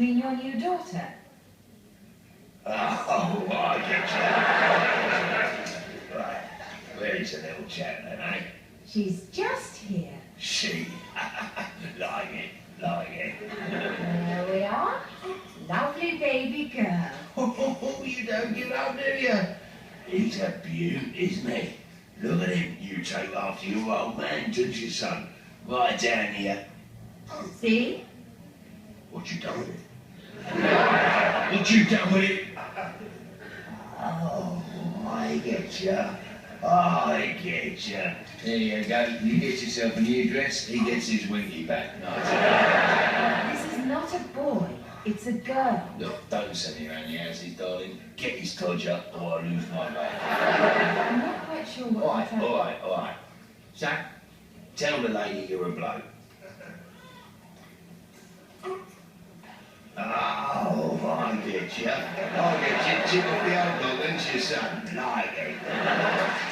you mean your new daughter? Oh, I get you. Right, where's the little chap then, eh? She's just here. She. Like it, like it. There we are. Lovely baby girl. Oh, you don't give up, do you? He's a beaut, isn't he? Look at him. You take after your old man, don't you, son? Right down here. See? What you done with it? What you done with it? Oh, I get you. I get you. There you go. You get yourself a new dress, he gets his winky back. Nice. This is not a boy. It's a girl. Look, don't send me around the houses, darling. Get his dodge up or I lose my way. I'm not quite sure what All right. Jack, tell the lady you're a bloke. Oh, I get you. Chip off the old dog, ain't you, son? Like it.